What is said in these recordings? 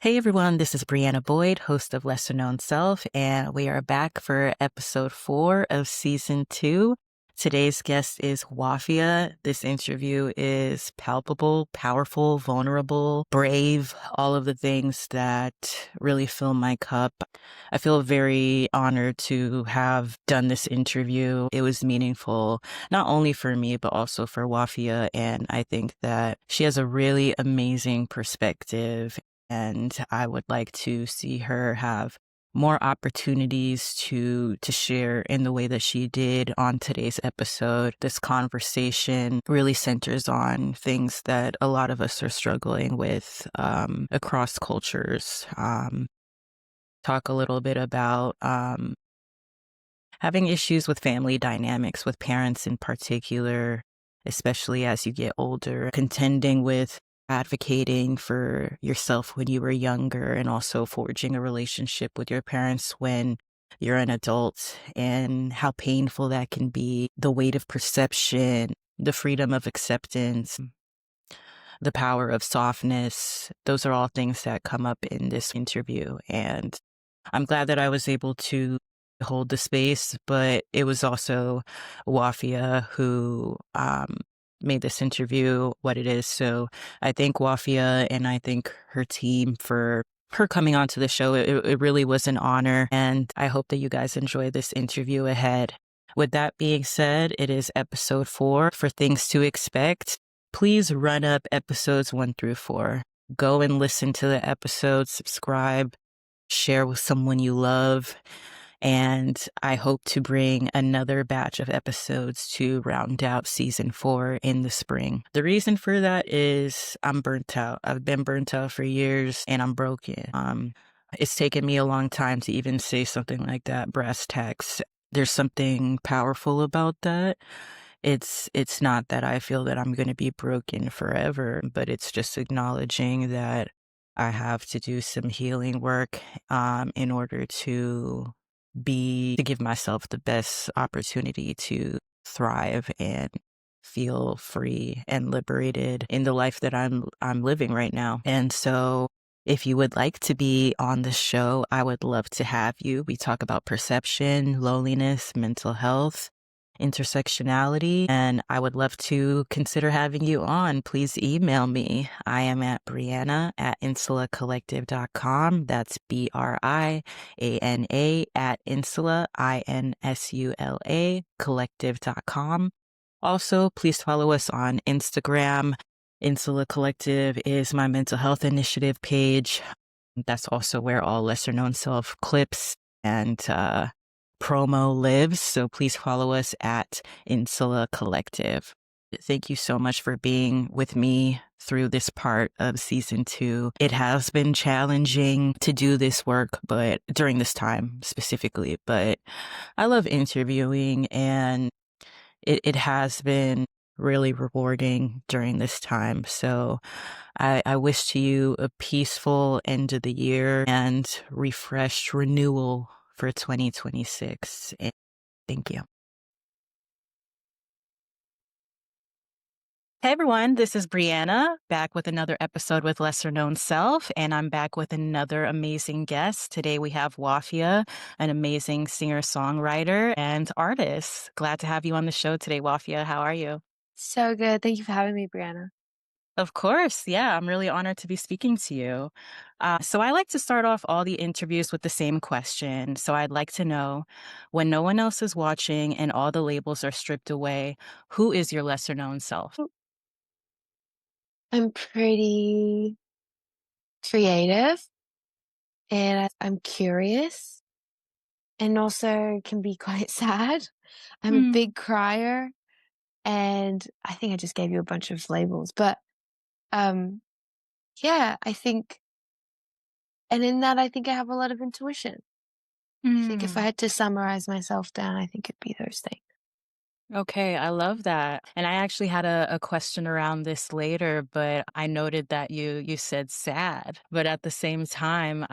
Hey everyone, this is Briana Boyd, host of Lesser Known Self, and we are back for episode 4 of season 2. Today's guest is Wafia. This interview is palpable, powerful, vulnerable, brave, all of the things that really fill my cup. I feel very honored to have done this interview. It was meaningful, not only for me, but also for Wafia. And I think that she has a really amazing perspective, and I would like to see her have more opportunities to share in the way that she did on today's episode. This conversation really centers on things that a lot of us are struggling with across cultures. Talk a little bit about having issues with family dynamics, with parents in particular, especially as you get older, contending with advocating for yourself when you were younger, and also forging a relationship with your parents when you're an adult, and how painful that can be, the weight of perception, the freedom of acceptance, the power of softness. Those are all things that come up in this interview. And I'm glad that I was able to hold the space, but it was also Wafia who made this interview what it is. So I thank Wafia and I thank her team for her coming onto the show. It really was an honor, and I hope that you guys enjoy this interview ahead. With that being said, it is episode 4 for Things to Expect. Please run up episodes 1 through 4. Go and listen to the episodes, subscribe, share with someone you love. And I hope to bring another batch of episodes to round out season 4 in the spring. The reason for that is I'm burnt out. I've been burnt out for years and I'm broken. It's taken me a long time to even say something like that, brass tacks. There's something powerful about that. It's not that I feel that I'm going to be broken forever, but it's just acknowledging that I have to do some healing work in order to give myself the best opportunity to thrive and feel free and liberated in the life that I'm living right now. And so if you would like to be on the show, I would love to have you. We talk about perception, loneliness, mental health, intersectionality, and I would love to consider having you on. Please email me. I am at Briana at insulacollective.com. That's Briana at insula, INSULA, collective.com. Also, please follow us on Instagram. Insula Collective is my mental health initiative page. That's also where all lesser known self clips and promo lives. So please follow us at Insula Collective. Thank you so much for being with me through this part of season 2. It has been challenging to do this work, but during this time specifically, but I love interviewing, and it has been really rewarding during this time. So I wish to you a peaceful end of the year and refreshed renewal for 2026. And thank you. Hey everyone, this is Briana, back with another episode with Lesser Known Self, and I'm back with another amazing guest. Today we have Wafia, an amazing singer-songwriter and artist. Glad to have you on the show today, Wafia. How are you? So good. Thank you for having me, Briana. Of course. Yeah, I'm really honored to be speaking to you. So I like to start off all the interviews with the same question. So I'd like to know, when no one else is watching and all the labels are stripped away, who is your lesser known self? I'm pretty creative and I'm curious and also can be quite sad. I'm a Mm, big crier and I think I just gave you a bunch of labels, but um yeah, I think, and in that I think I have a lot of intuition. I think if I mm. had to summarize myself down, I think it'd be those things. Okay, I love that. And I actually had a question around this later, but I noted that you said sad. But at the same time,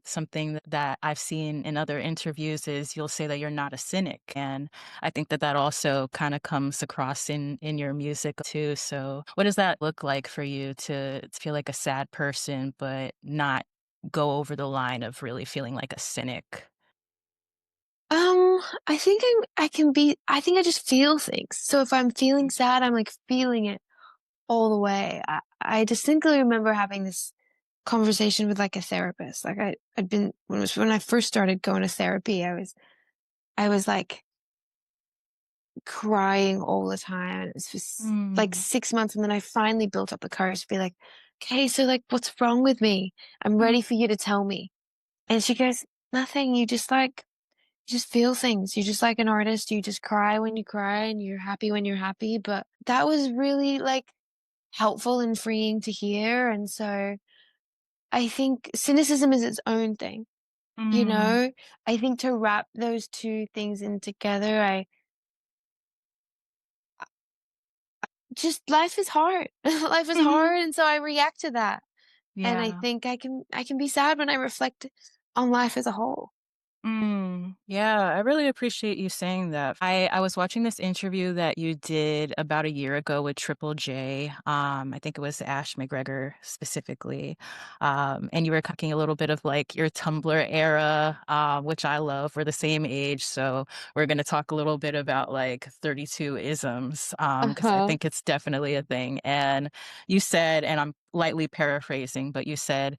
something that I've seen in other interviews is you'll say that you're not a cynic. And I think that that also kind of comes across in your music too. So what does that look like for you to feel like a sad person, but not go over the line of really feeling like a cynic? I think I think I just feel things. So if I'm feeling sad, I'm like feeling it all the way. I distinctly remember having this conversation with like a therapist. Like I'd been when I first started going to therapy, I was like crying all the time. And it was just like Mm, 6 months. And then I finally built up the courage to be like, okay, so like, what's wrong with me? I'm mm, ready for you to tell me. And she goes, nothing. You just feel things. You're just like an artist. You just cry when you cry and you're happy when you're happy. But that was really like helpful and freeing to hear. And so I think cynicism is its own thing. You mm, know, I think to wrap those two things in together, I just life is hard. Life is mhm. hard, and so I react to that. And I Yeah. think I can be sad when I reflect on life as a whole. Yeah, I really appreciate you saying that. I was watching this interview that you did about a year ago with Triple J. I think it was Ash McGregor specifically. And you were talking a little bit of like your Tumblr era, which I love. We're the same age, so we're going to talk a little bit about like 32 isms, because I Uh-huh. think it's definitely a thing. And you said, and I'm lightly paraphrasing, but you said,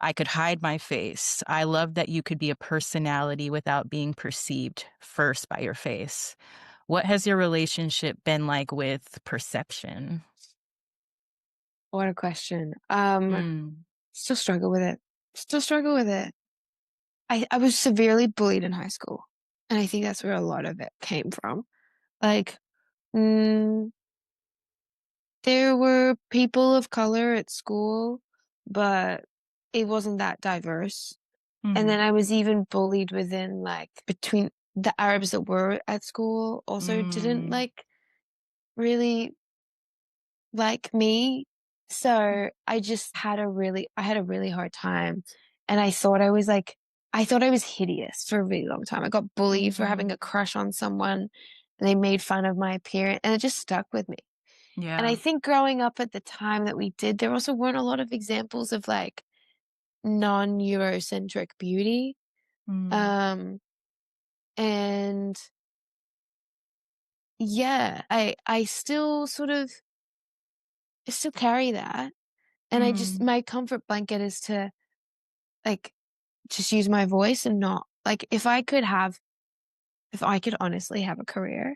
I could hide my face. I love that you could be a personality without being perceived first by your face. What has your relationship been like with perception? What a question. Mm, Still struggle with it. Still struggle with it. I was severely bullied in high school, and I think that's where a lot of it came from. Like, mm, there were people of color at school, but it wasn't that diverse. And then mm, I was even bullied within like between the Arabs that were at school also didn't mm, like really like me. So I had a really hard time. And I thought I was hideous for a really long time. I got bullied for having mm, a crush on someone and they made fun of my appearance and it just stuck with me. And I yeah. think growing up at the time that we did, there also weren't a lot of examples of like non-Eurocentric beauty. Mm, Um, and yeah, I still I still carry that. And mm, my comfort blanket is to like just use my voice and not like if I could honestly have a career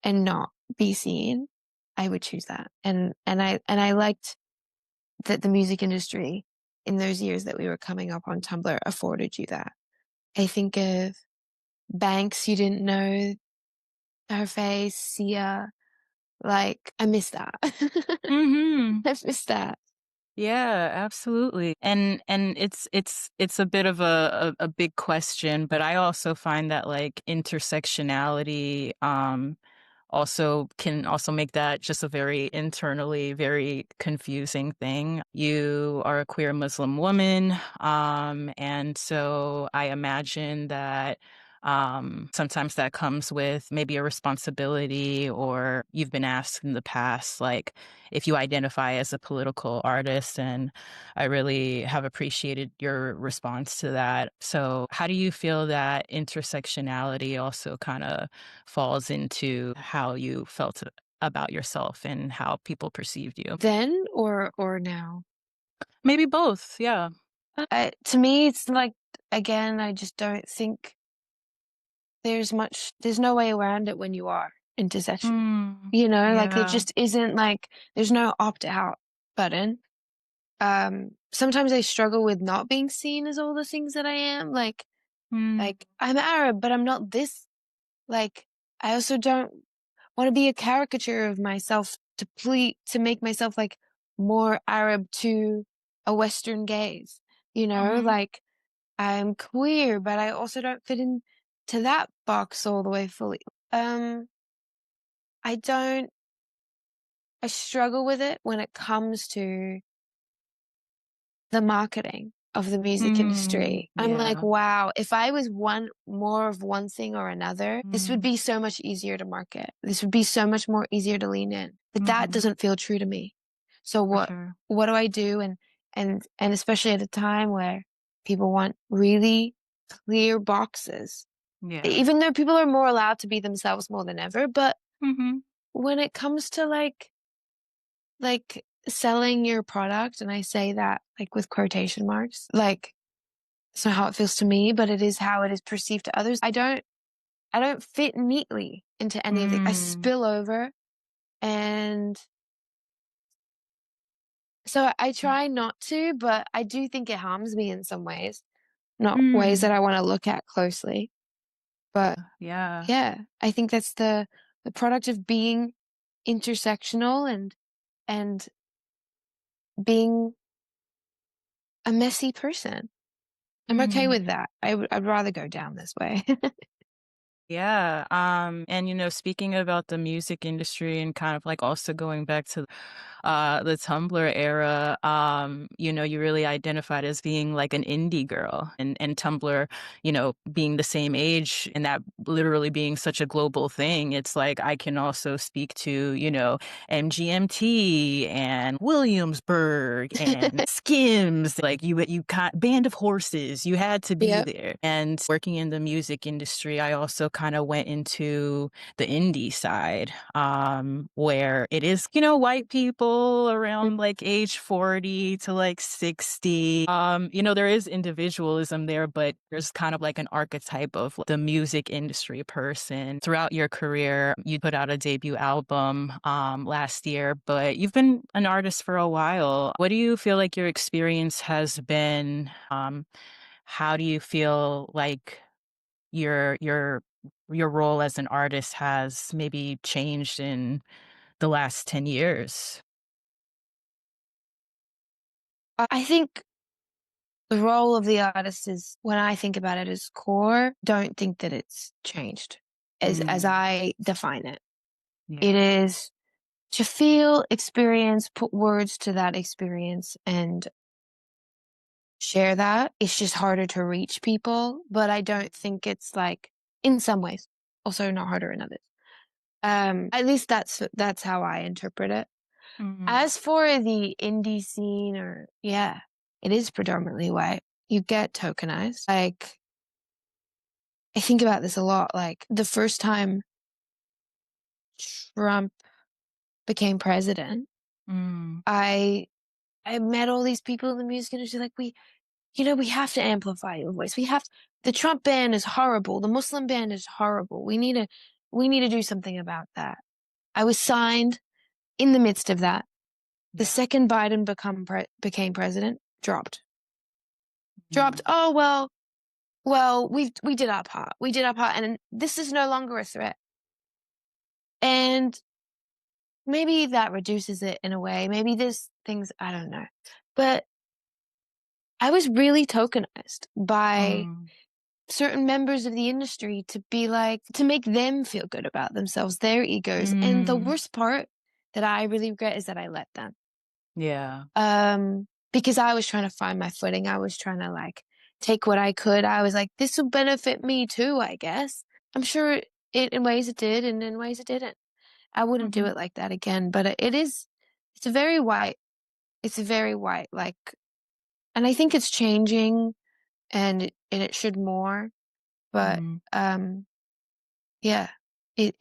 and not be seen, I would choose that. And I liked that the music industry in those years that we were coming up on Tumblr afforded you that. I think of Banks, you didn't know her face, Sia, like I miss that. hmm. I miss that. Yeah, absolutely. And it's a bit of a big question, but I also find that like intersectionality also can also make that just a very internally very confusing thing. You are a queer Muslim woman, and so I imagine that sometimes that comes with maybe a responsibility, or you've been asked in the past, like if you identify as a political artist, and I really have appreciated your response to that. So, how do you feel that intersectionality also kind of falls into how you felt about yourself and how people perceived you? Then or now. Maybe both. Yeah. To me, it's like again, I just don't think there's no way around it when you are intersection. Mm, You know, like there yeah. just isn't like there's no opt out button. Sometimes I struggle with not being seen as all the things that I am. Mm, Like I'm Arab, but I'm not this. Like I also don't want to be a caricature of myself to make myself like more Arab to a Western gaze. You know, hmm. like I'm queer, but I also don't fit into that box all the way fully. Um, I don't, I struggle with it when it comes to the marketing of the music Mm, industry. I'm like, yeah. wow, if I was more of one thing or another, this would Mm, be so much easier to market. This would be so much more easier to lean in. But that hmm. doesn't feel true to me. So For sure. what do I do? And especially at a time where People want really clear boxes, Yeah. even though people are more allowed to be themselves more than ever. But Mhm. when it comes to like selling your product, and I say that like with quotation marks, like it's not how it feels to me, but it is how it is perceived to others. I don't fit neatly into any of the, I Mm. spill over. And so I try not to, but I do think it harms me in some ways, not ways Mm. that I want to look at closely. But Yeah. yeah, I think that's the product of being intersectional and being a messy person. I'm okay Mm. with that. I'd rather go down this way. Yeah. And speaking about the music industry and kind of like also going back to the Tumblr era, you really identified as being like an indie girl and Tumblr, being the same age and that literally being such a global thing. It's like I can also speak to, MGMT and Williamsburg and Skims, like you got Band of Horses, you had to be Yep. there. And working in the music industry, I also kind of went into the indie side, where it is, white people around like age 40 to like 60. There is individualism there, but there's kind of like an archetype of the music industry person. Throughout your career, you put out a debut album last year, but you've been an artist for a while. What do you feel like your experience has been? How do you feel like your role as an artist has maybe changed in the last 10 years? I think the role of the artist is, when I think about it as core, don't think that it's changed as Mm, I define it. It yeah. is to feel, experience, put words to that experience and share that. It's just harder to reach people, but I don't think it's like, in some ways, also not harder in others. At least that's how I interpret it. Mm, As for the indie scene, or yeah, it is predominantly white. You get tokenized. Like, I think about this a lot. Like the first time Trump became president, mm, I I met all these people in the music industry. Like, we have to amplify your voice. The Trump ban is horrible. The Muslim ban is horrible. We need to do something about that. I was signed in the midst of that. The yeah. second Biden became president, dropped. Dropped. Mm, Oh, well, we did our part. We did our part, and this is no longer a threat. And maybe that reduces it in a way. Maybe there's things I don't know. But I was really tokenized by mm, certain members of the industry to be like, to make them feel good about themselves, their egos. And the mm, worst part that I really regret is that I let them. yeah. Because I was trying to find my footing. I was trying to like take what I could. I was like, this will benefit me too, I guess. I'm sure in ways it did, and in ways it didn't. I wouldn't do Mhm, it like that again, but it's a very white, like, and I think it's changing, and it should more, but, mhm. yeah, it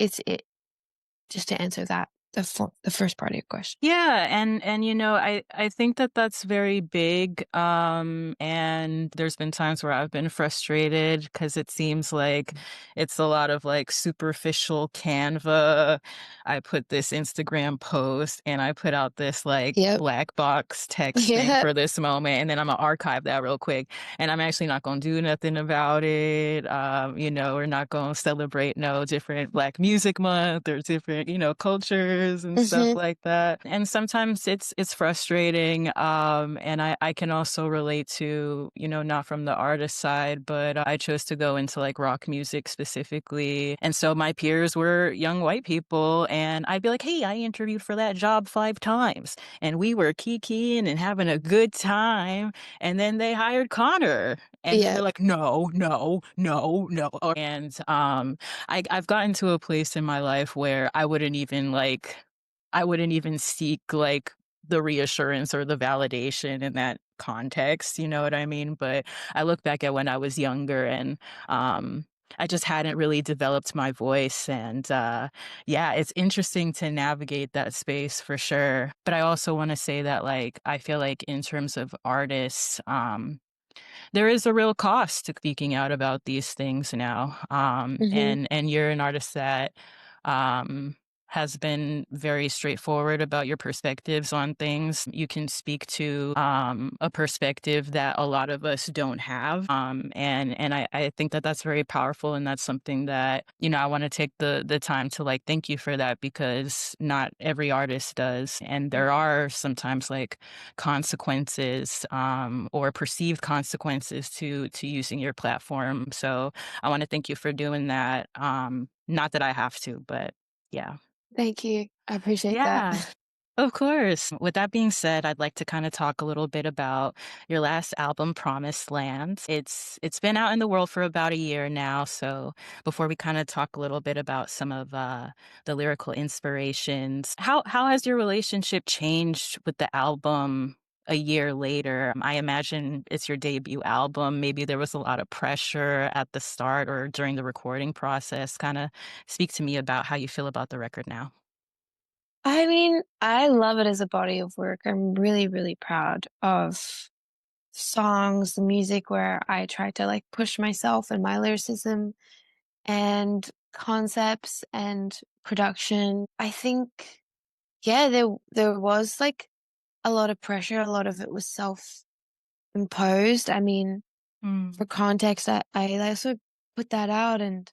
just to answer that, the first part of your question. Yeah, and I think that that's very big. And there's been times where I've been frustrated because it seems like it's a lot of like superficial Canva. I put this Instagram post and I put out this like Yep. black box text thing Yep. for this moment, and then I'm gonna archive that real quick, and I'm actually not gonna do nothing about it. We're not gonna celebrate no different Black Music Month or different, cultures and stuff Mhm. like that. And sometimes it's frustrating. And I can also relate to, not from the artist side, but I chose to go into like rock music specifically. And so my peers were young white people, and I'd be like, hey, I interviewed for that job 5 times and we were kikiing and having a good time. And then they hired Connor. And then they're Yep. like, no, no, no, no. And I've gotten to a place in my life where I wouldn't even seek like the reassurance or the validation in that context, you know what I mean? But I look back at when I was younger and, um, I just hadn't really developed my voice and, yeah, it's interesting to navigate that space for sure. But I also wanna say that, like, I feel like in terms of artists, there is a real cost to speaking out about these things now. Mhm. And you're an artist that um, has been very straightforward about your perspectives on things. You can speak to a perspective that a lot of us don't have, and I think that that's very powerful, and that's something that I want to take the time to like thank you for that because not every artist does, and there are sometimes like consequences or perceived consequences to using your platform. So I want to thank you for doing that. Not that I have to, but yeah. Thank you. I appreciate that. Yeah. Of course. With that being said, I'd like to kind of talk a little bit about your last album, Promised Land. It's been out in the world for about a year now. So before we kind of talk a little bit about some of the lyrical inspirations, how has your relationship changed with the album a year later? I imagine it's your debut album. Maybe there was a lot of pressure at the start or during the recording process. Kind of speak to me about how you feel about the record now. I mean, I love it as a body of work. I'm really, really proud of songs, the music where I try to like push myself and my lyricism and concepts and production. I think, yeah, there was like a lot of pressure. A lot of it was self-imposed. I mean, for Mm, context, I also put that out and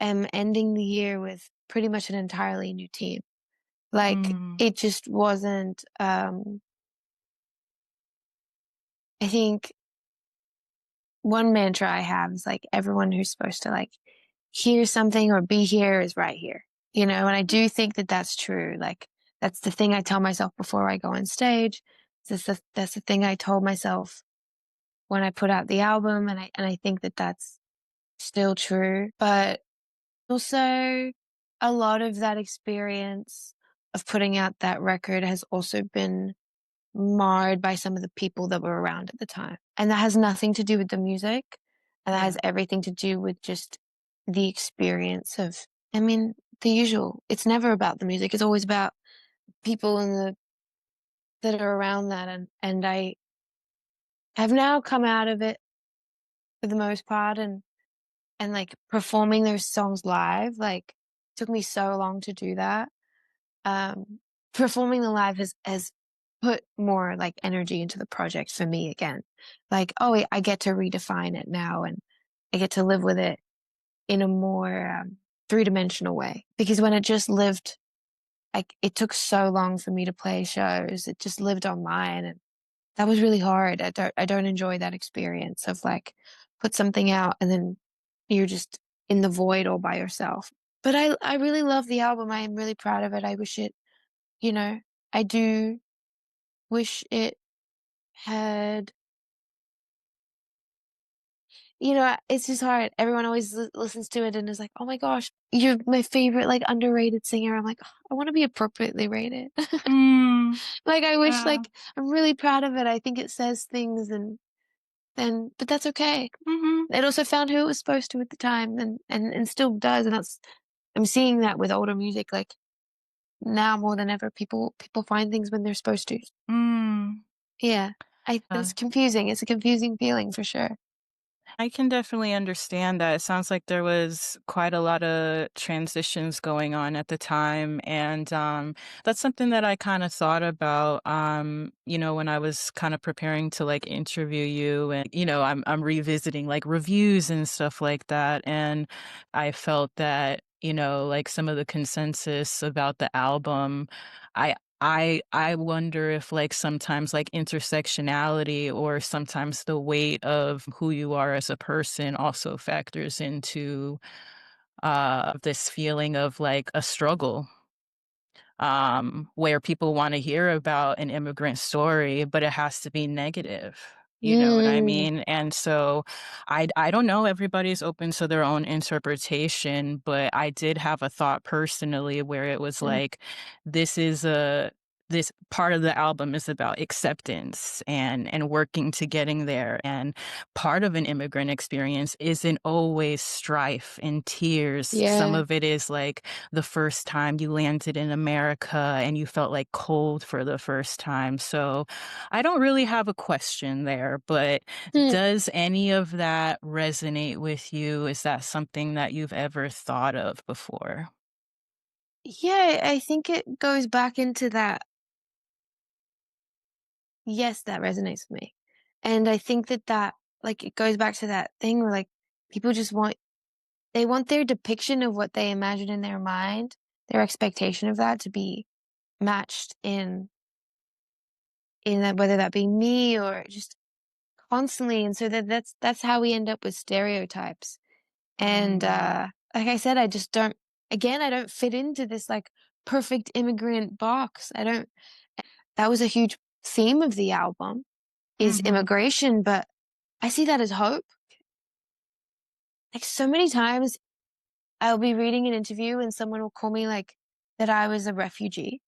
am ending the year with pretty much an entirely new team. Like mm. it just wasn't I think one mantra I have is like everyone who's supposed to like hear something or be here is right here. And I do think that that's true. Like that's the thing I tell myself before I go on stage. That's the thing I told myself when I put out the album and I think that that's still true. But also a lot of that experience of putting out that record has also been marred by some of the people that were around at the time. And that has nothing to do with the music. And that has Yeah. everything to do with just the experience of, I mean, the usual. It's never about the music. It's always about people that are around that. And I have now come out of it for the most part and like performing those songs live, like took me so long to do that. Um, Performing the live has put more like energy into the project for me again. Like, oh, I get to redefine it now and I get to live with it in a more three-dimensional way. Because when it just lived, like, it took so long for me to play shows. It just lived online, and that was really hard. I don't enjoy that experience of like put something out and then you're just in the void all by yourself. But I really love the album. I am really proud of it. I wish it you know, I do wish it had, it's just hard. Everyone always listens to it and is like, "Oh my gosh, you're my favorite like underrated singer." I'm like, "Oh, I want to be appropriately rated." Mm, Like I wish yeah. like I'm really proud of it. I think it says things and but that's okay. Mhm. It also found who it was supposed to at the time and still does. And that's I'm seeing that with older music like now more than ever people find things when they're supposed to. Mm. Yeah. Uh, It's confusing. It's a confusing feeling for sure. I can definitely understand that. It sounds like there was quite a lot of transitions going on at the time, and, that's something that I kinda thought about, when I was kinda preparing to, like, interview you and, I'm revisiting, like, reviews and stuff like that, and I felt that, like, some of the consensus about the album, I wonder if, like, sometimes, like, intersectionality or sometimes the weight of who you are as a person also factors into, this feeling of, like, a struggle, where people wanna hear about an immigrant story, but it has to be negative, you know what I Mm, mean? And so, I don't know, everybody's open to their own interpretation, but I did have a thought personally where it was mm, like, this is a this part of the album is about acceptance and working to getting there. And part of an immigrant experience isn't always strife and tears. Some Yeah. of it is like the first time you landed in America and you felt like cold for the first time. So I don't really have a question there, but Hmm. does any of that resonate with you? Is that something that you've ever thought of before? Yeah, I think it goes back into that. Yes, that resonates with me. And I think that like, it goes back to that thing where, like, people just want their depiction of what they imagine in their mind, their expectation of that to be matched in that, whether that be me or just constantly, and so that's how we end up with stereotypes. And, Mm, like I said, I just don't again, I don't fit into this, like, perfect immigrant box. I don't That was a huge theme of the album, is mhm, immigration, but I see that as hope. Like, so many times I'll be reading an interview and someone will call me, like, that I was a refugee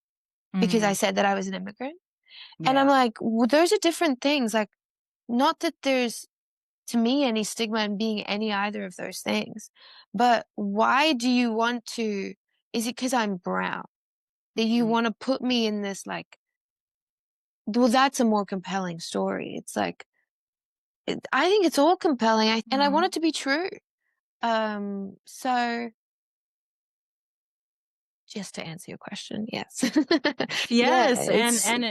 because I mhm. said that I was an immigrant, and I'm Yeah. like, "Well, those are different things." Like, not that there's, to me, any stigma in being any either of those things, but why do you want to is it because 'cause I'm brown that you Mm, wanna put me in this, like, well, that's a more compelling story. It's like, I think it's all compelling, and I want mhm. it to be true. So just to answer your question, yes. Yeah, Yes, it's and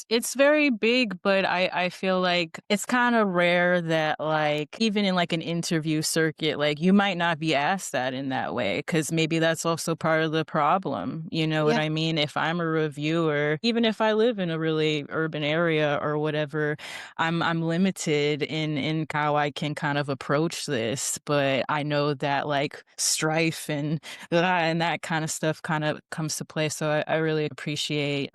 it's very big, but I feel like it's kinda rare that, like, even in, like, an interview circuit, like, you might not be asked that in that way, because maybe that's also part of the problem, you know what yeah. I mean? If I'm a reviewer, even if I live in a really urban area or whatever, I'm limited in how I can kind of approach this, but I know that, like, strife and that kind of stuff kind of comes to play. So I really appreciate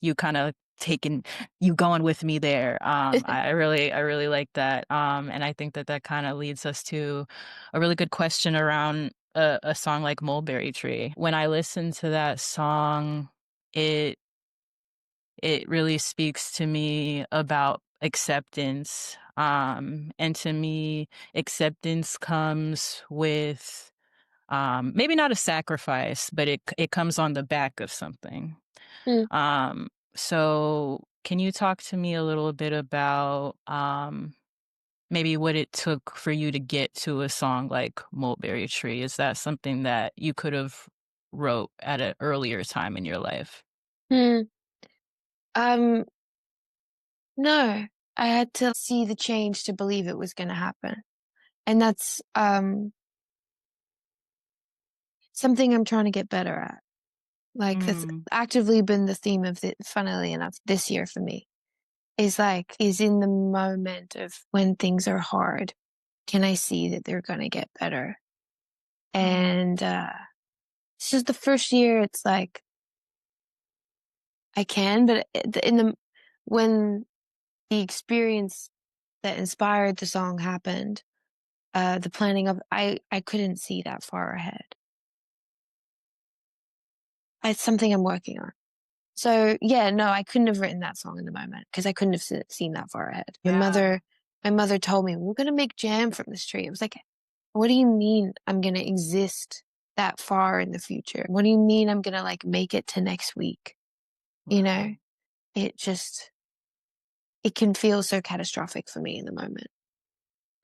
you kind of taking you going with me there. I really like that. And I think that that kind of leads us to a really good question around a song like Mulberry Tree. When I listen to that song, it it really speaks to me about acceptance. And to me, acceptance comes with maybe not a sacrifice, but it comes on the back of something. Mm, So can you talk to me a little bit about maybe what it took for you to get to a song like Mulberry Tree? Is that something that you could have wrote at an earlier time in your life? mm. Um, no, I had to see the change to believe it was gonna happen, and that's, something I'm trying to get better at. Like, that's Mm, actively been the theme of funnily enough, this year for me, is, like, is in the moment of when things are hard, can I see that they're gonna get better? mm, And, it's just the first year, it's like, I can, but in the when the experience that inspired the song happened, the planning of I couldn't see that far ahead. It's something I'm working on. So, yeah, no, I couldn't have written that song in the moment because I couldn't have seen that far ahead. yeah. My mother told me, "We're gonna make jam from this tree." I was like, "What do you mean I'm gonna exist that far in the future? What do you mean I'm gonna, like, make it to next week?" You know? Wow. It just it can feel so catastrophic for me in the moment.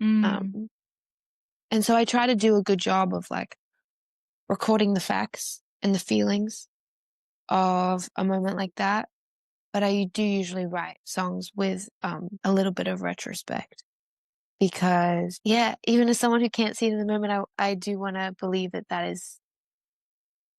Mm, Um, and so I try to do a good job of, like, recording the facts and the feelings of a moment like that, but I do usually write songs with, a little bit of retrospect because, yeah, even as someone who can't see it in the moment, I do wanna believe that that is,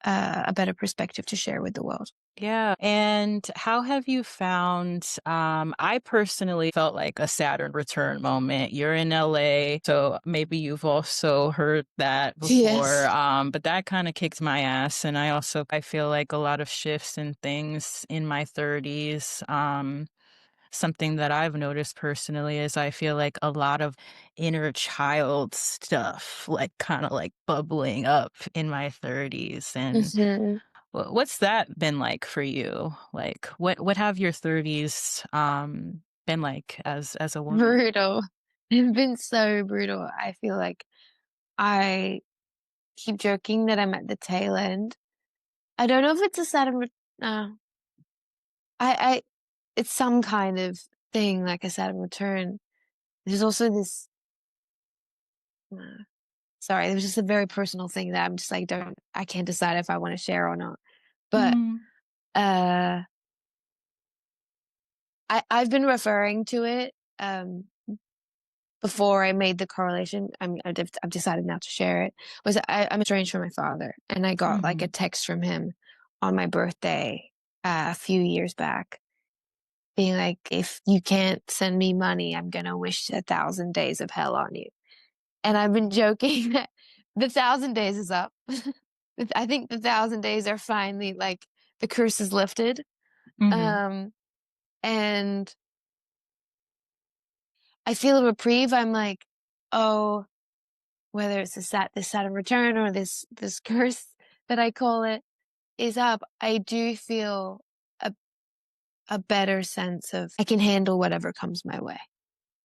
a better perspective to share with the world. yeah. And how have you found I personally felt like a Saturn return moment. You're in LA, so maybe you've also heard that before. Yes. But that kind of kicked my ass. And I feel like a lot of shifts and things in my 30s. Something that I've noticed personally is I feel like a lot of inner child stuff, like kind of like bubbling up in my 30s. And Mhm. What's that been like for you? Like, what have your 30s been like as a woman? Brutal. It's been so brutal. I feel like I keep joking that I'm at the tail end. I don't know if it's a Saturn. Uh, I, it's some kind of thing like a Saturn return. There's also this. Uh, sorry, it was just a very personal thing that I'm just like, don't. I can't decide if I want to share or not. But Mm, uh, I've been referring to it. Before I made the correlation, I've decided not to share it. I'm estranged from my father, and I got like a mhm, text from him on my birthday a few years back, being like, "If you can't send me money, I'm gonna wish 1,000 days of hell on you." And I've been joking that the 1,000 days is up. I think the 1,000 days are finally like the curse is lifted. mhm, Um, and I feel a reprieve. I'm like, oh, whether it's this Saturn return or this curse that I call it is up, I do feel a a better sense of I can handle whatever comes my way.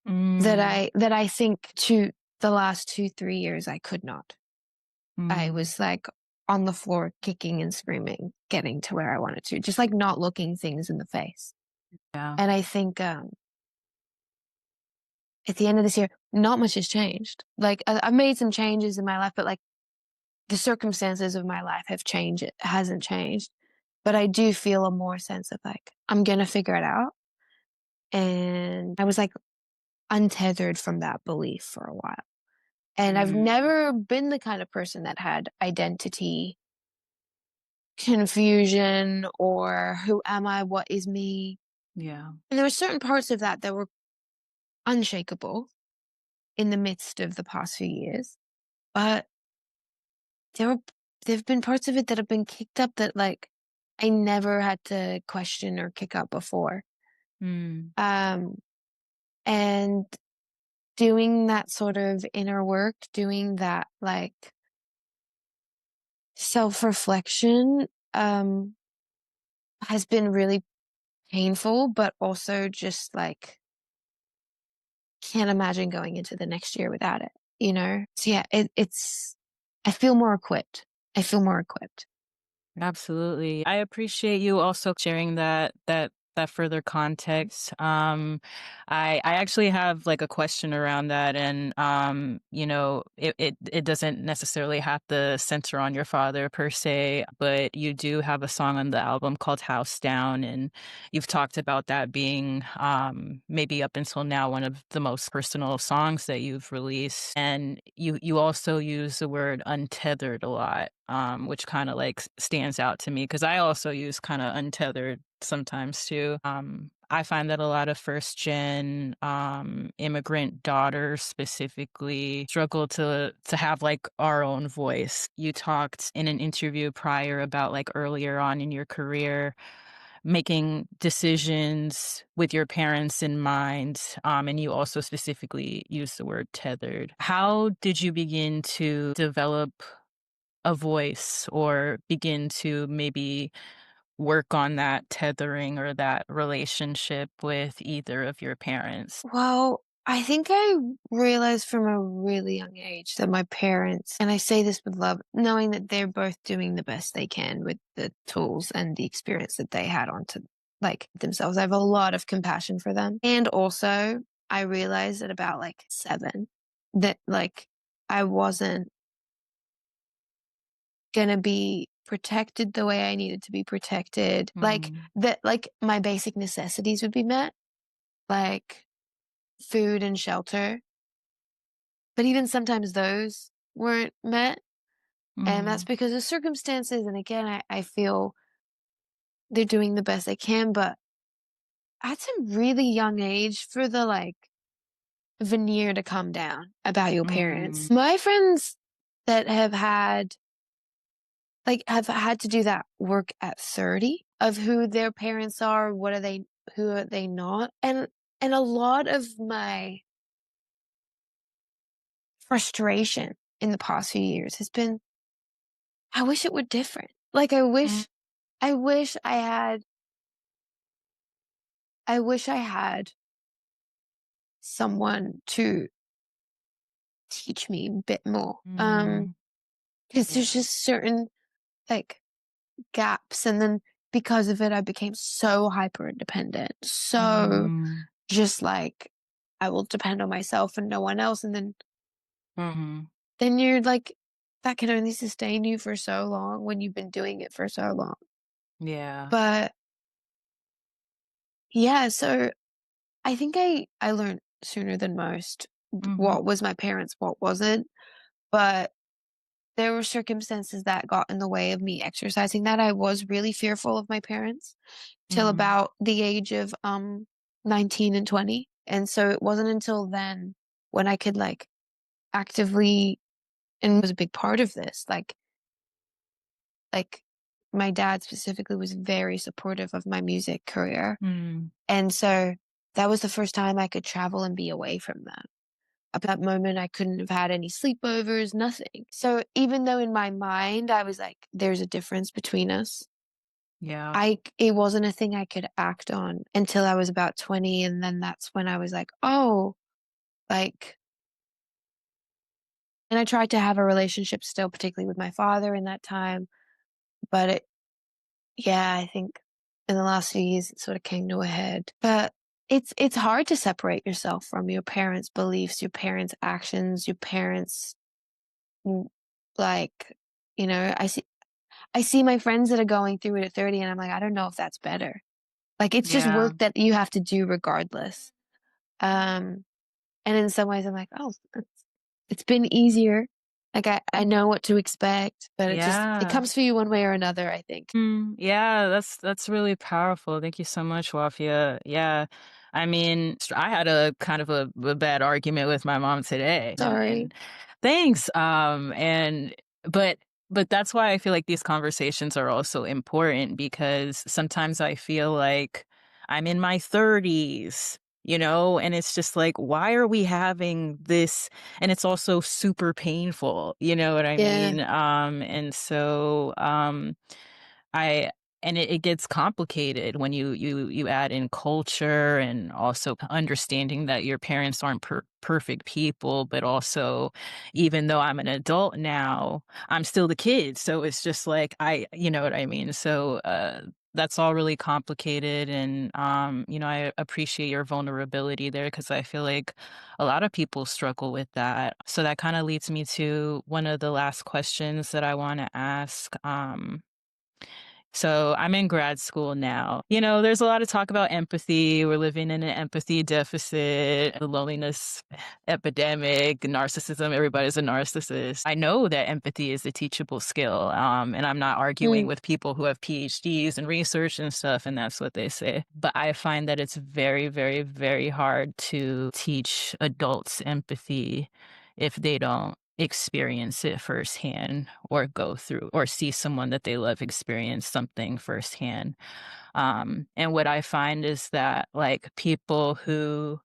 mm, That I think to the last 2, 3 years I could not. I mm, was like on the floor kicking and screaming, getting to where I wanted to, just like not looking things in the face. yeah. And I think at the end of this year, not much has changed. Like I've made some changes in my life, but like the circumstances of my life have changed. It hasn't changed. But I do feel a more sense of like, I'm going to figure it out. And I was like untethered from that belief for a while. And I've Mm, never been the kind of person that had identity confusion or who am I? What is me? yeah. And there were certain parts of that that were unshakable in the midst of the past few years. But there were, there have been parts of it that have been kicked up that like I never had to question or kick up before. Mm, Um, and doing that sort of inner work, doing that like self-reflection, has been really painful, but also just like can't imagine going into the next year without it, you know? So yeah, it's, I feel more equipped. I feel more equipped. absolutely. I appreciate you also sharing that further context. I actually have like a question around that, and it doesn't necessarily have to center on your father per se, but you do have a song on the album called House Down, and you've talked about that being maybe up until now one of the most personal songs that you've released. And you also use the word untethered a lot, which kind of like stands out to me because I also use kind of untethered sometimes too. I find that a lot of first gen immigrant daughters specifically struggle to have like our own voice. You talked in an interview prior about like earlier on in your career making decisions with your parents in mind, and you also specifically use the word tethered. How did you begin to develop a voice or begin to maybe work on that tethering or that relationship with either of your parents? Well, I think I realized from a really young age that my parents, and I say this with love, knowing that they're both doing the best they can with the tools and the experience that they had onto like themselves. I have a lot of compassion for them. And also I realized at about like 7 that like I wasn't gonna be protected the way I needed to be protected. Like Mm, that like my basic necessities would be met, like food and shelter. But even sometimes those weren't met. And that's mm, because of circumstances. And again, I feel they're doing the best they can, but at a really young age for the like veneer to come down about your mm, parents. My friends that have had to do that work at 30 of who their parents are, what are they, who are they not? And a lot of my frustration in the past few years has been, I wish it were different. Like, I mm, wish I wish I had someone to teach me a bit more. Mm, Because there's yeah. just certain, like, gaps, and then because of it, I became so hyper independent, so Mm, just like, I will depend on myself and no one else, and mhm. then you're like, that can only sustain you for so long when you've been doing it for so long. Yeah. But yeah, so I think I learned sooner than most Mhm. what was my parents, what wasn't. But there were circumstances that got in the way of me exercising that. I was really fearful of my parents till Mhm. about the age of 19 and 20. And so it wasn't until then when I could like actively, and was a big part of this, like my dad specifically was very supportive of my music career. Mm. And so that was the first time I could travel and be away from them. At that moment, I couldn't have had any sleepovers, nothing. So even though in my mind I was like, there's a difference between us, Yeah. it wasn't a thing I could act on until I was about 20. And then that's when I was like, oh, like, and I tried to have a relationship still, particularly with my father in that time. But yeah, I think in the last few years it sort of came to a head. But it's hard to separate yourself from your parents' beliefs, your parents' actions, your parents' mm, like, I see my friends that are going through it at 30, and I'm like, I don't know if that's better. Like, it's just Yeah. work that you have to do regardless. Um, and in some ways I'm like, oh, it's been easier. Like I know what to expect, but it Yeah. comes for you one way or another, I think. Yeah, that's really powerful. Thank you so much, Wafia. Yeah. I mean, I had a kind of a bad argument with my mom today, Sorry. and thanks. And but but that's why I feel like these conversations are also important because sometimes I feel like I'm in my 30s, and it's just like, why are we having this? And it's also super painful, you know what I Yeah. mean? I and it gets complicated when you add in culture and also understanding that your parents aren't perfect people, but also even though I'm an adult now, I'm still the kid. So it's just like you know what I mean? So that's all really complicated and I appreciate your vulnerability there because I feel like a lot of people struggle with that. So that kind of leads me to one of the last questions that I want to ask. So I'm in grad school now. There's a lot of talk about empathy. We're living in an empathy deficit, the loneliness epidemic, narcissism. Everybody's a narcissist. I know that empathy is a teachable skill. And I'm not arguing Mm, with people who have PhDs and research and stuff, and that's what they say. But I find that it's very, very, very hard to teach adults empathy if they don't experience it firsthand or go through or see someone that they love experience something firsthand. And what I find is that like people who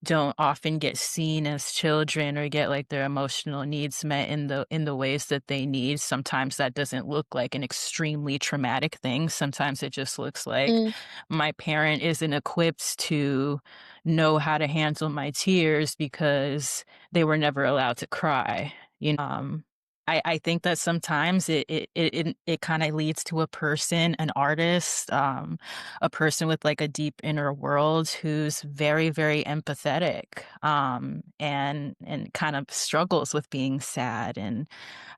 don't often get seen as children or get like their emotional needs met in the ways that they need. Sometimes that doesn't look like an extremely traumatic thing. Sometimes it just looks like mm, my parent isn't equipped to know how to handle my tears because they were never allowed to cry. I think that sometimes it kind of leads to a person, an artist, a person with like a deep inner world who's very, very empathetic, and kind of struggles with being sad. And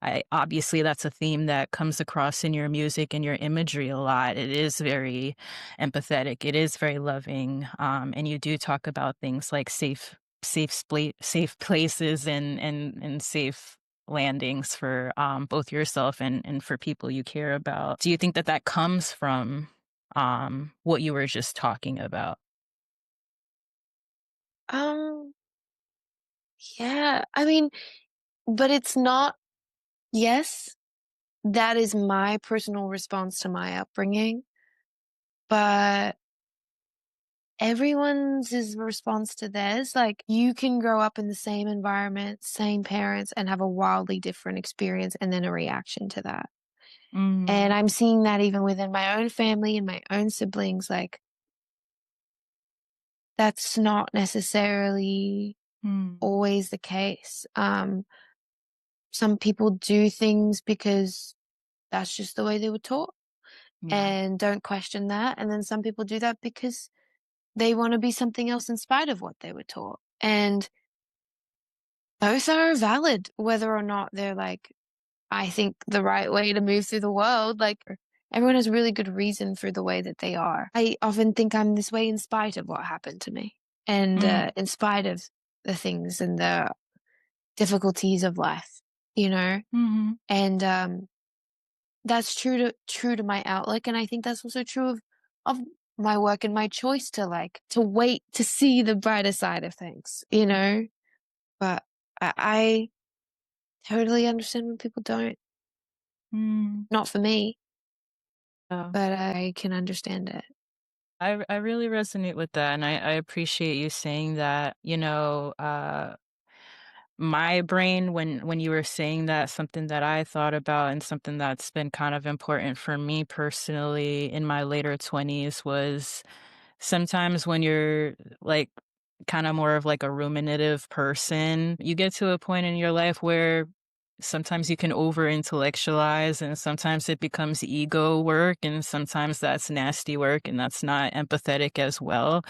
I obviously that's a theme that comes across in your music and your imagery a lot. It is very empathetic. It is very loving. And you do talk about things like safe places and safe landings for both yourself and for people you care about. Do you think that that comes from what you were just talking about? um, yeah. I mean, but it's not, yes, that is my personal response to my upbringing, but everyone's is response to theirs. Like, you can grow up in the same environment, same parents, and have a wildly different experience and then a reaction to that. And Mhm. I'm seeing that even within my own family and my own siblings, like, that's not necessarily Mm. always the case. Some people do things because that's just the way they were taught Yeah. and don't question that. And then some people do that because they want to be something else in spite of what they were taught. And both are valid, whether or not they're like, I think the right way to move through the world. Like, everyone has really good reason for the way that they are. I often think I'm this way in spite of what happened to me and Mm. in spite of the things and the difficulties of life, you know? Mhm. And that's true to my outlook. And I think that's also true of my work and my choice to like to wait to see the brighter side of things, you know? But I totally understand when people don't. Mm. Not for me, Oh. but I can understand it. I really resonate with that, and I appreciate you saying that. My brain, when you were saying that, something that I thought about and something that's been kind of important for me personally in my later 20s was sometimes when you're like kind of more of like a ruminative person, you get to a point in your life where sometimes you can over intellectualize and sometimes it becomes ego work and sometimes that's nasty work and that's not empathetic as well.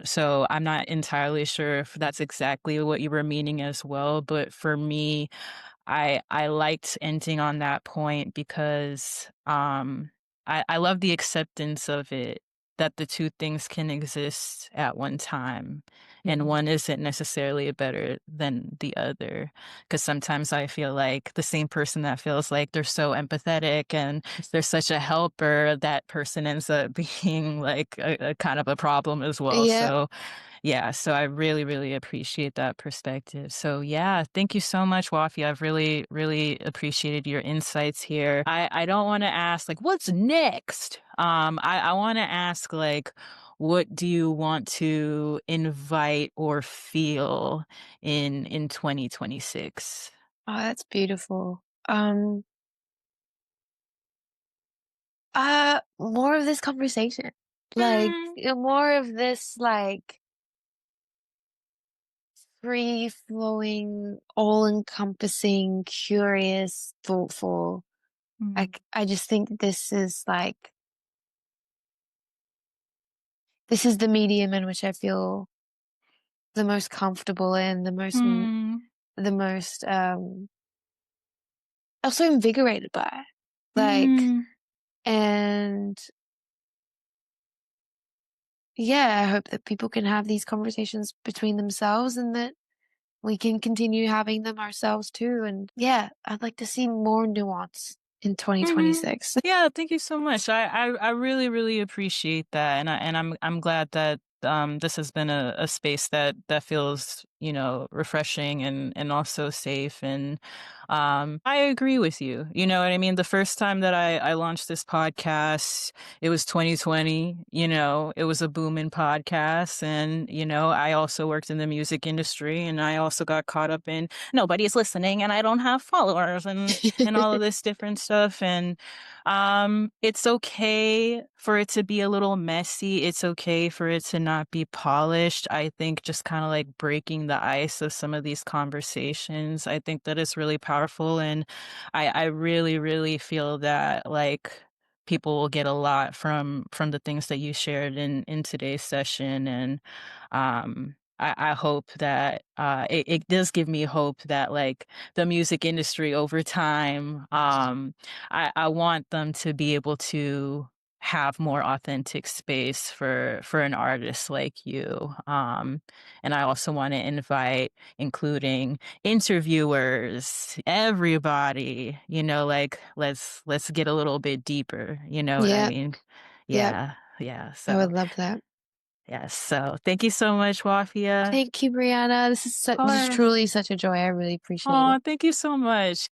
So I'm not entirely sure if that's exactly what you were meaning as well, but for me, I liked ending on that point because I love the acceptance of it that the two things can exist at one time and Mm. one isn't necessarily better than the other. Because sometimes I feel like the same person that feels like they're so empathetic and they're such a helper, that person ends up being like a kind of a problem as well. Yeah. So yeah, so I really, really appreciate that perspective. So yeah, thank you so much, Wafia. I've really, really appreciated your insights here. I don't want to ask like what's next. I want to ask like what do you want to invite or feel in 2026? Oh, that's beautiful. More of this conversation. Like, Mm, more of this, like, free flowing, all encompassing, curious, thoughtful. mm, I just think this is like, this is the medium in which I feel the most comfortable in, mm, the most, also invigorated by. Like, mm. and yeah, I hope that people can have these conversations between themselves and that we can continue having them ourselves too. And yeah, I'd like to see more nuance in Mhm. 2026. Yeah, thank you so much. I really, really appreciate that. And I'm glad that this has been a space that feels, refreshing and also safe. And I agree with you. You know what I mean? The first time that I launched this podcast, it was 2020, it was a booming podcast. And, I also worked in the music industry and I also got caught up in nobody's listening and I don't have followers and all of this different stuff. And it's okay for it to be a little messy. It's okay for it to not be polished. I think just kind of like breaking the ice of some of these conversations, I think that is really powerful. And I really, really feel that like people will get a lot from the things that you shared in today's session. And I hope that it does give me hope that like the music industry over time, I want them to be able to have more authentic space for an artist like you. And I also want to invite, including interviewers, everybody, like let's get a little bit deeper. You know what I Yep, mean? yep. Yeah, yeah. I So would love that. yes. So thank you so much, Wafia. Thank you, Brianna. This is Oh, truly such a joy. I really appreciate oh, it. thank you so much.